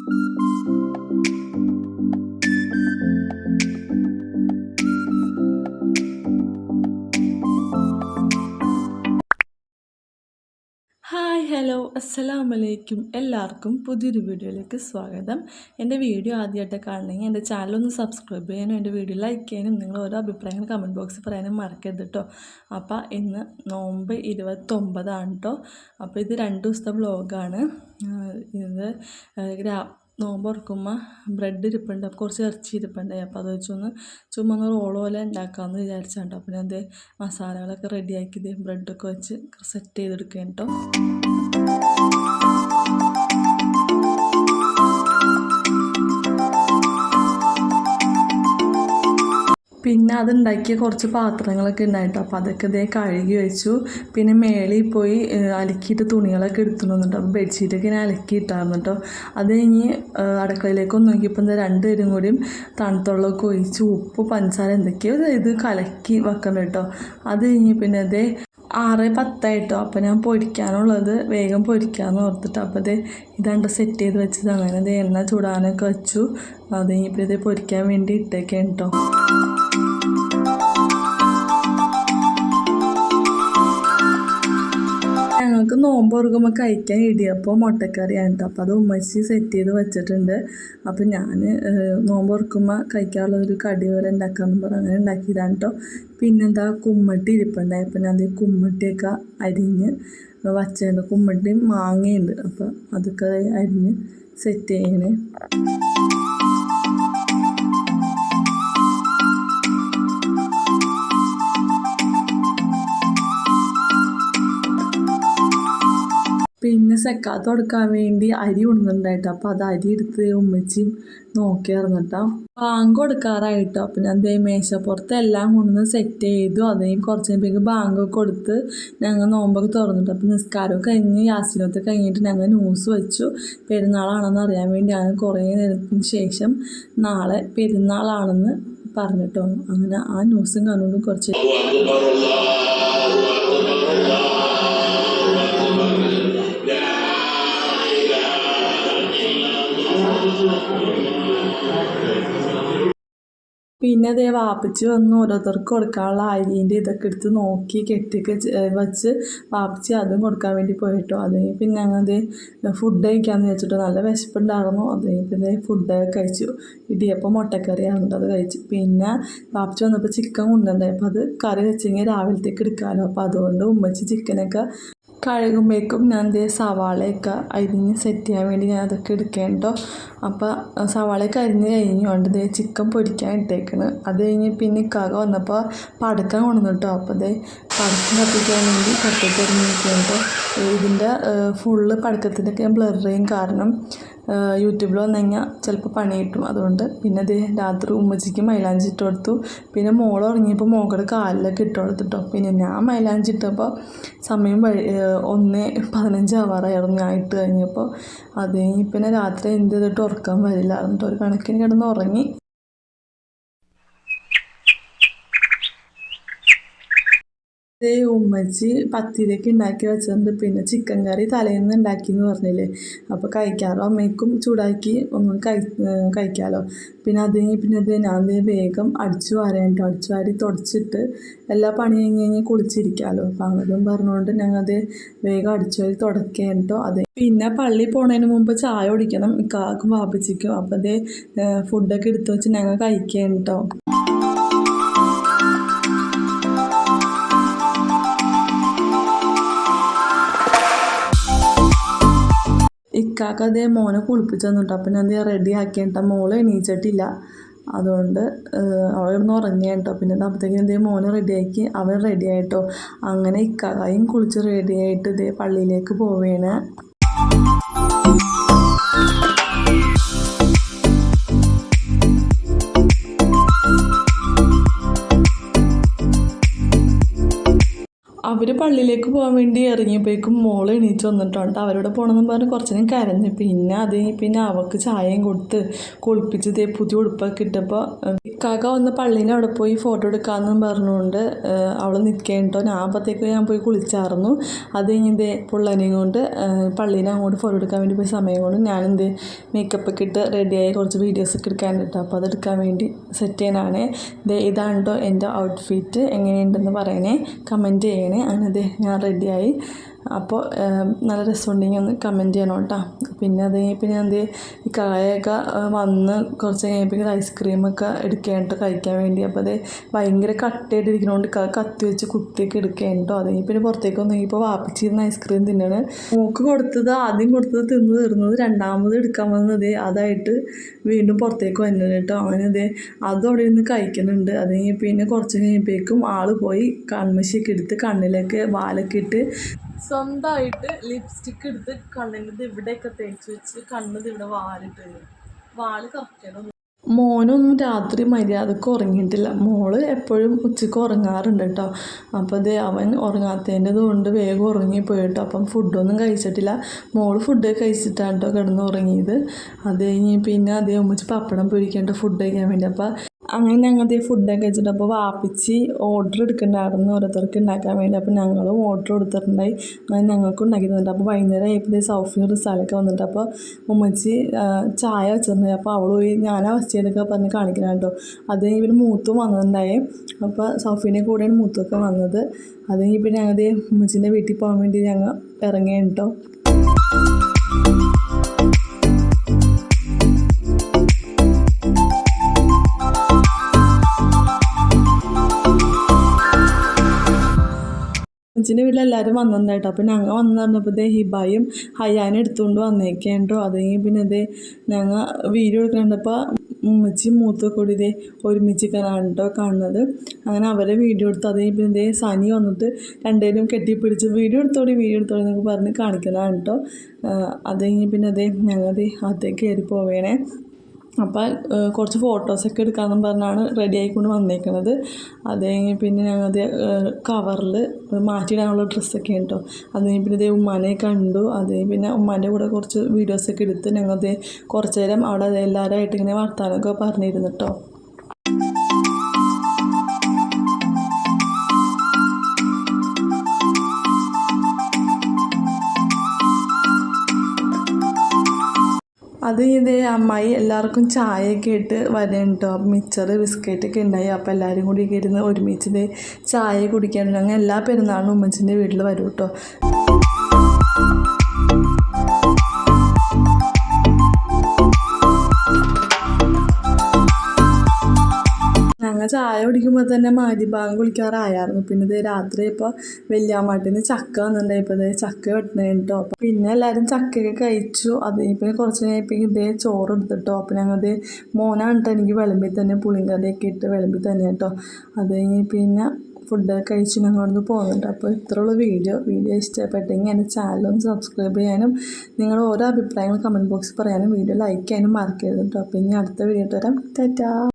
Hi hello അസ്സലാമലൈക്കും. എല്ലാവർക്കും പുതിയൊരു വീഡിയോയിലേക്ക് സ്വാഗതം. എൻ്റെ വീഡിയോ ആദ്യമായിട്ട് കാണണമെങ്കിൽ എൻ്റെ ചാനലൊന്ന് സബ്സ്ക്രൈബ് ചെയ്യാനും എൻ്റെ വീഡിയോ ലൈക്ക് ചെയ്യാനും നിങ്ങൾ ഓരോ അഭിപ്രായങ്ങൾ കമൻറ്റ് ബോക്സിൽ പറയാനും മറക്കരുത് കേട്ടോ. അപ്പോൾ ഇന്ന് നോമ്പ് 29 കേട്ടോ. അപ്പോൾ ഇത് 2 ദിവസത്തെ വ്ളോഗാണ്. ഇത് നോമ്പ് തുറക്കുമ്പോൾ ബ്രെഡ് ഇരിപ്പുണ്ട്, അപ്പോൾ കുറച്ച് ഇറച്ചി ഇരിപ്പുണ്ട്. അപ്പോൾ അത് വെച്ചൊന്ന് ചുമ്മാ ഒന്ന് റോള് പോലെ ഉണ്ടാക്കാമെന്ന് വിചാരിച്ചാണ്ട്. അപ്പോൾ ഞാൻ അത് മസാലകളൊക്കെ റെഡിയാക്കിയത് ബ്രെഡൊക്കെ വെച്ച് സെറ്റ് ചെയ്തെടുക്കുക കേട്ടോ. പിന്നെ അതുണ്ടാക്കിയ കുറച്ച് പാത്രങ്ങളൊക്കെ ഉണ്ടായിട്ടോ. അപ്പോൾ അതൊക്കെ കഴുകി വെച്ചു. പിന്നെ മേളിൽ പോയി അലക്കിയിട്ട് തുണികളൊക്കെ എടുത്തുകൊണ്ടിട്ടോ. അപ്പോൾ ബെഡ്ഷീറ്റൊക്കെ ഞാൻ അലക്കിയിട്ടായിരുന്നു കേട്ടോ. അത് കഴിഞ്ഞ് അടുക്കളയിലേക്ക് ഒന്ന് നോക്കിയപ്പോൾ 2 പേരും കൂടിയും തണുത്തുള്ളൊക്കെ ഒഴിച്ച് ഉപ്പ് പഞ്ചസാര എന്തൊക്കെയോ ഇത് കലക്കി വെക്കണം കേട്ടോ. അത് കഴിഞ്ഞ് പിന്നെ 6:10 അപ്പോൾ ഞാൻ പൊരിക്കാനുള്ളത് വേഗം പൊരിക്കാമെന്ന് ഓർത്തിട്ട് അപ്പോൾ ഇതാണ്ട് സെറ്റ് ചെയ്ത് വെച്ചത്. അങ്ങനെ എണ്ണ ചൂടാനൊക്കെ വെച്ചു. അത് കഴിഞ്ഞപ്പോൾ പൊരിക്കാൻ വേണ്ടി ഇട്ടേക്കാണ് കേട്ടോ. ഞങ്ങൾക്ക് നോമ്പ് തുറക്കുമ്പോൾ കഴിക്കാൻ ഇടിയപ്പോൾ മുട്ടക്കറിയാണ് കേട്ടോ. അപ്പോൾ അത് ഉമ്മച്ചി സെറ്റ് ചെയ്ത് വെച്ചിട്ടുണ്ട്. അപ്പോൾ ഞാൻ നോമ്പ് തുറക്കുമ്പോൾ കഴിക്കാനുള്ളൊരു കടി പോലെ ഉണ്ടാക്കാമെന്ന് പറഞ്ഞ് അങ്ങനെ ഉണ്ടാക്കിയതാണ് കേട്ടോ. പിന്നെന്താ കുമ്മട്ടി ഇരിപ്പുണ്ടായി. അപ്പോൾ ഞാൻ കുമ്മട്ടിയൊക്കെ അരിഞ്ഞ് വച്ചിട്ടുണ്ട്. കുമ്മട്ടിയും മാങ്ങയുണ്ട്, അപ്പോൾ അതൊക്കെ അരിഞ്ഞ് സെറ്റ് ചെയ്യണേ. പിന്നെ സെക്കാത്ത് കൊടുക്കാൻ വേണ്ടി അരി ഉണങ്ങുന്നുണ്ടായിട്ടോ. അപ്പോൾ അത് അരി എടുത്ത് ഉമ്മച്ചിയും നോക്കിയായിരുന്നു കേട്ടോ. ബാങ്ക് കൊടുക്കാറായിട്ടോ. അപ്പോൾ ഞാൻ മേശപ്പുറത്ത് എല്ലാം കൊണ്ടുവന്ന് സെറ്റ് ചെയ്തു. അതേയും കുറച്ച് കഴിയുമ്പോഴേക്ക് ബാങ്കൊക്കെ കൊടുത്ത് ഞങ്ങൾ നോമ്പൊക്കെ തുറന്നിട്ടു. അപ്പോൾ നിസ്കാരമൊക്കെ കഴിഞ്ഞ് യാസീനൊക്കെ കഴിഞ്ഞിട്ട് ഞങ്ങൾ ന്യൂസ് വെച്ചു. പെരുന്നാളാണെന്ന് അറിയാൻ വേണ്ടി ഞാൻ കുറേ നേരത്തിന് ശേഷം നാളെ പെരുന്നാളാണെന്ന് പറഞ്ഞിട്ടോ. അങ്ങനെ ആ ന്യൂസും കണ്ടുകൊണ്ട് കുറച്ച് പിന്നെ വാപ്പിച്ച് വന്ന് ഓരോരുത്തർക്ക് കൊടുക്കാനുള്ള അരിൻ്റെ ഇതൊക്കെ എടുത്ത് നോക്കി കെട്ടിയൊക്കെ വെച്ച് വാപ്പിച്ച് അതും കൊടുക്കാൻ വേണ്ടി പോയിട്ടോ. അത് പിന്നെ ഞങ്ങൾ ഫുഡ് കഴിക്കാമെന്ന് വെച്ചിട്ടോ. നല്ല വിശപ്പുണ്ടായിരുന്നു. അത് പിന്നെ ഫുഡൊക്കെ കഴിച്ചു. ഇടിയപ്പം മുട്ടക്കറിയായിരുന്നു, അത് കഴിച്ചു. പിന്നെ വാപ്പിച്ച് വന്നപ്പോൾ ചിക്കൻ കൊണ്ടുണ്ടായി. അപ്പോൾ അത് കറി വെച്ചെങ്കിൽ രാവിലത്തേക്ക് എടുക്കാമല്ലോ. അപ്പോൾ അതുകൊണ്ട് ഉമ്മച്ചി ചിക്കനൊക്കെ കഴുകുമ്പോഴേക്കും ഞാൻ സവാളയൊക്കെ അരിഞ്ഞ് സെറ്റ് ചെയ്യാൻ വേണ്ടി ഞാൻ അതൊക്കെ എടുക്കേണ്ടോ. അപ്പോൾ സവാളയൊക്കെ അരിഞ്ഞ് കഴിഞ്ഞുകൊണ്ട് ചിക്കൻ പൊരിക്കാൻ ഇട്ടേക്കണ്. അത് കഴിഞ്ഞ് പിന്നെ ഇക്കാക വന്നപ്പോൾ പടക്കം കൊണ്ടുവന്നിട്ടോ. അപ്പോൾ പടക്കം കത്തിക്കാൻ വേണ്ടി കത്തിട്ട് എറിഞ്ഞിരിക്കുന്നുണ്ടോ. ഇതിൻ്റെ ഫുള്ള് പടക്കത്തിൻ്റെയൊക്കെ ബ്ലർ ചെയ്യും. കാരണം യൂട്യൂബിൽ വന്നു കഴിഞ്ഞാൽ ചിലപ്പോൾ പണി കിട്ടും. അതുകൊണ്ട് പിന്നെ രാത്രി ഉമ്മച്ചിക്ക് മൈലാഞ്ചി ഇട്ട് കൊടുത്തു. പിന്നെ മോൾ ഉറങ്ങിയപ്പോൾ മോളുടെ കാലിലൊക്കെ ഇട്ട് കൊടുത്തിട്ടോ. പിന്നെ ഞാൻ മൈലാഞ്ചി ഇട്ടപ്പോൾ സമയം 1:15 ആവാറായിരുന്നു ഞാൻ ഇട്ട് കഴിഞ്ഞപ്പോൾ. അത് കഴിഞ്ഞ് പിന്നെ രാത്രി എന്ത് ചെയ്തിട്ട് ഉറക്കാൻ വരില്ലായിരുന്നു. ഒരു കണക്കിന് കിടന്ന് ഉറങ്ങി. ഉമ്മച്ചി പത്തിരിയൊക്കെ ഉണ്ടാക്കി വെച്ചിട്ടുണ്ട്. പിന്നെ ചിക്കൻ കറി തലേന്ന് ഉണ്ടാക്കിയെന്ന് പറഞ്ഞില്ലേ. അപ്പോൾ കഴിക്കാറോ അമ്മയ്ക്കും ചൂടാക്കി ഒന്നും കഴിക്കാമല്ലോ. പിന്നെ അത് കഴിഞ്ഞ് പിന്നെ ഞാൻ വേഗം അടിച്ചു വാരാനിട്ടോ. അടിച്ചു വാരി തുടച്ചിട്ട് എല്ലാ പണി കഴിഞ്ഞ് കുളിച്ചിരിക്കാമല്ലോ. അപ്പോൾ അങ്ങനെയും പറഞ്ഞുകൊണ്ട് ഞങ്ങൾ വേഗം അടിച്ചു വാരി തുടയ്ക്കാനിട്ടോ. പിന്നെ പള്ളി പോണതിന് മുമ്പ് ചായ കുടിക്കണം ഇക്കാക്കും വാപ്പിച്ചിക്കും. അപ്പോൾ ഫുഡൊക്കെ എടുത്തു വെച്ച് ഞങ്ങൾ കഴിക്കാനിട്ടോ. ഇക്കാക്ക് മോനെ കുളിപ്പിച്ച് തന്നിട്ടോ. അപ്പം ഞാൻ റെഡി ആക്കിയിട്ട. മോള് എണീച്ചിട്ടില്ല, അതുകൊണ്ട് അവൾ ഇവിടുന്ന് ഉറങ്ങിയായിട്ടോ. പിന്നെ അപ്പോഴത്തേക്കും മോനെ റെഡിയാക്കി അവൻ റെഡിയായിട്ടോ. അങ്ങനെ ഇക്കായും കുളിച്ച് റെഡിയായിട്ട് പള്ളിയിലേക്ക് പോവുകയാണ്. അവർ പള്ളിയിലേക്ക് പോകാൻ വേണ്ടി ഇറങ്ങിയപ്പോഴേക്കും മോൾ എണീച്ച് വന്നിട്ടുണ്ട്. അവരോട് പോകണമെന്ന് പറഞ്ഞ് കുറച്ച് നേരം കരഞ്ഞു. പിന്നെ അവൾക്ക് ചായയും കൊടുത്ത് കുളിപ്പിച്ച് പുതിയ ഉടുപ്പൊക്കെ ഇട്ടപ്പോൾ കാക്ക വന്ന് പള്ളീൻ്റെ അവിടെ പോയി ഫോട്ടോ എടുക്കാമെന്നും പറഞ്ഞുകൊണ്ട് അവൾ നിൽക്കേണ്ടോ ഞാൻ അപ്പോഴത്തേക്ക് ഞാൻ പോയി കുളിച്ചായിരുന്നു. അത് കഴിഞ്ഞ് പിള്ളേനെയും കൊണ്ട് പള്ളീനെ അങ്ങോട്ട് ഫോട്ടോ എടുക്കാൻ വേണ്ടി പോയി സമയം കൊണ്ട് ഞാനെന്ത് മേക്കപ്പൊക്കെ ഇട്ട് റെഡിയായി കുറച്ച് വീഡിയോസൊക്കെ എടുക്കാനുണ്ട്. അപ്പോൾ അതെടുക്കാൻ വേണ്ടി സെറ്റ് ചെയ്യാനാണ്. ഇതാണ് കേട്ടോ എൻ്റെ ഔട്ട്ഫിറ്റ്. എങ്ങനെയുണ്ടെന്ന് പറയണേ, കമൻറ്റ് ചെയ്യണേ. അങ്ങനെ ഞാൻ റെഡിയായി. അപ്പോൾ നല്ല രസമുണ്ടെങ്കിൽ ഒന്ന് കമൻറ്റ് ചെയ്യണം കേട്ടോ. പിന്നെ അത് കഴിഞ്ഞപ്പോൾ ഞാൻ ഈ കായൊക്കെ വന്ന് കുറച്ച് കഴിഞ്ഞപ്പോൾ ഐസ്ക്രീമൊക്കെ എടുക്കേണ്ടോ കഴിക്കാൻ വേണ്ടി. അപ്പോൾ അത് ഭയങ്കര കട്ടയായിട്ടിരിക്കുന്നതുകൊണ്ട് കത്തി വെച്ച് കുത്തിയൊക്കെ എടുക്കേണ്ടോ. അത് കഴിഞ്ഞപ്പോൾ പുറത്തേക്ക് വന്നു ഇപ്പോൾ വാപ്പിച്ചിരുന്ന ഐസ്ക്രീം തിന്നാണ്. മൂക്ക് കൊടുത്തത് ആദ്യം കൊടുത്തത് തിന്ന് തീർന്നത്, രണ്ടാമത് എടുക്കാൻ വന്നത് അതായിട്ട് വീണ്ടും പുറത്തേക്ക് വന്നത് കേട്ടോ. അവനത് അതും അവിടെ ഇരുന്ന് കഴിക്കുന്നുണ്ട്. അത് കഴിഞ്ഞ് പിന്നെ കുറച്ച് കഴിയുമ്പോഴേക്കും ആൾ പോയി കൺമശിയൊക്കെ എടുത്ത് കണ്ണിലേക്ക് വാലൊക്കെ ഇട്ട് സ്വന്തമായിട്ട് ലിപ്സ്റ്റിക്ക് എടുത്ത് കണ്ണിൻ്റെ ഇവിടെയൊക്കെ തേച്ച് വെച്ച് കണ്ണത് ഇവിടെ വാലിട്ട് വാല് കറക്കണം. മോനൊന്നും രാത്രി മര്യാദക്ക് ഉറങ്ങിയിട്ടില്ല. മോള് എപ്പോഴും ഉച്ചയ്ക്ക് ഉറങ്ങാറുണ്ട് കേട്ടോ. അപ്പോൾ അവൻ ഉറങ്ങാത്തതിൻ്റെ കൊണ്ട് വേഗം ഉറങ്ങിപ്പോയി കേട്ടോ. അപ്പം ഫുഡൊന്നും കഴിച്ചിട്ടില്ല. മോള് ഫുഡ് കഴിച്ചിട്ടാണ് കേട്ടോ കിടന്ന് ഉറങ്ങിയത്. അത് കഴിഞ്ഞ് പിന്നെ ഉമ്മച്ച് പപ്പടം പൊരിക്കേണ്ട ഫുഡ് കഴിക്കാൻ വേണ്ടി. അപ്പോൾ അങ്ങനെ ഞങ്ങൾ ഫുഡൊക്കെ കഴിച്ചിട്ട് അപ്പോൾ വാപ്പിച്ച് ഓർഡർ എടുക്കണ്ടായിരുന്നു ഓരോരുത്തർക്ക് ഉണ്ടാക്കാൻ വേണ്ടി. അപ്പോൾ ഞങ്ങളും ഓർഡർ കൊടുത്തിട്ടുണ്ടായി. അങ്ങനെ ഞങ്ങൾക്ക് ഉണ്ടാക്കി തന്നിട്ട് അപ്പോൾ വൈകുന്നേരം ആയപ്പോൾ സൗഫിയും റിസാലൊക്കെ വന്നിട്ട് അപ്പോൾ ഉമ്മച്ചി ചായ വെച്ചിട്ടുണ്ടായി. അപ്പോൾ അവൾ പോയി ഞാനാ വെച്ചതൊക്കെ പറഞ്ഞ് കാണിക്കണം കേട്ടോ. അത് കഴിഞ്ഞ് പിന്നെ മൂത്തും വന്നിട്ടുണ്ടായി. അപ്പോൾ സൗഫീൻ്റെ കൂടെയാണ് മൂത്തൊക്കെ വന്നത്. അത് കഴിഞ്ഞ് പിന്നെ ഞങ്ങൾ ഉമ്മച്ചിൻ്റെ വീട്ടിൽ പോകാൻ വേണ്ടി ഞങ്ങൾ ഇറങ്ങിയ കേട്ടോ. ഉമ്മച്ചിൻ്റെ വീട്ടിലെല്ലാവരും വന്നിട്ടുണ്ടായിട്ടോ. അപ്പോൾ ഞങ്ങൾ വന്നു പറഞ്ഞപ്പോൾ ഹിബായും ഹയ്യാനും എടുത്തുകൊണ്ട് വന്നേക്കേണ്ടോ. അത് കഴിഞ്ഞ് പിന്നെ ഞങ്ങൾ വീഡിയോ എടുക്കുന്നുണ്ടപ്പോൾ ഉമ്മച്ചി മൂത്തൊക്കെ കൂടി ഒരുമിച്ചിരിക്കാനാണ് കേട്ടോ കാണുന്നത്. അങ്ങനെ അവരെ വീഡിയോ എടുത്ത് അത് കഴിഞ്ഞ് പിന്നെ സനി വന്നിട്ട് രണ്ടുപേരും കെട്ടിപ്പിടിച്ച് വീഡിയോ എടുത്തോടി എന്നൊക്കെ പറഞ്ഞ് കാണിക്കുന്നതാണ് കേട്ടോ. അത് കഴിഞ്ഞ് പിന്നെ ഞങ്ങൾ അകത്തേക്ക് കയറി പോവേണേ. അപ്പോൾ കുറച്ച് ഫോട്ടോസൊക്കെ എടുക്കാമെന്നും പറഞ്ഞാണ് റെഡി ആയിക്കൊണ്ട് വന്നേക്കുന്നത്. അത് കഴിഞ്ഞ് പിന്നെ ഞങ്ങൾ കവറിൽ മാറ്റിയിടാനുള്ള ഡ്രസ്സൊക്കെ കേട്ടോ. അത് കഴിഞ്ഞ് പിന്നെ ഉമ്മാനെ കണ്ടു. അത് കഴിഞ്ഞ് പിന്നെ ഉമ്മാൻ്റെ കൂടെ കുറച്ച് വീഡിയോസൊക്കെ എടുത്ത് ഞങ്ങൾ കുറച്ച് നേരം അവിടെ എല്ലാവരുമായിട്ട് ഇങ്ങനെ വർത്താനമൊക്കെ പറഞ്ഞിരുന്നു കേട്ടോ. അത് അമ്മായി എല്ലാവർക്കും ചായയൊക്കെ ഇട്ട് വരണം കേട്ടോ. മിച്ചറ് ബിസ്ക്കറ്റൊക്കെ ഉണ്ടായി. അപ്പോൾ എല്ലാവരും കൂടി ഇരുന്ന് ഒരുമിച്ച് ചായ കുടിക്കാനുണ്ട്. അങ്ങനെ എല്ലാ പെരുന്നാളിനും ഉമ്മച്ചിൻ്റെ വീട്ടിൽ വരും കേട്ടോ. ഞങ്ങൾ ചായ കുടിക്കുമ്പോൾ തന്നെ മഗ്‌രിബ് വിളിക്കാറായിരുന്നു. പിന്നെ രാത്രി ഇപ്പോൾ വല്യാമ്മാട്ടിന് ചക്ക വന്നിട്ടുണ്ടായപ്പോൾ ചക്ക വെട്ടണ കേട്ടോ. പിന്നെ എല്ലാവരും ചക്കയൊക്കെ കഴിച്ചു. അത് പിന്നെ കുറച്ച് കഴിഞ്ഞപ്പോൾ ചോറ് എടുത്തിട്ടോ. അപ്പോൾ ഞങ്ങൾ മോനാണ് കേട്ടോ എനിക്ക് വിളമ്പി തന്നെ പുളിങ്കറിയൊക്കെ ഇട്ട് വിളമ്പി തന്നെ കേട്ടോ. അത് കഴിഞ്ഞ് പിന്നെ ഫുഡൊക്കെ കഴിച്ച് ഞങ്ങൾ അവിടുന്ന് പോകുന്നുണ്ട്. അപ്പോൾ ഇത്രയുള്ള വീഡിയോ ഇഷ്ടപ്പെട്ടെങ്കിൽ എൻ്റെ ചാനലൊന്ന് സബ്സ്ക്രൈബ് ചെയ്യാനും നിങ്ങളുടെ ഓരോ അഭിപ്രായങ്ങൾ കമൻറ്റ് ബോക്സിൽ പറയാനും വീഡിയോ ലൈക്ക് ചെയ്യാനും മറക്കരുത് കേട്ടോ. അപ്പോൾ ഇനി അടുത്ത വീഡിയോ വരാം. ടാറ്റാ.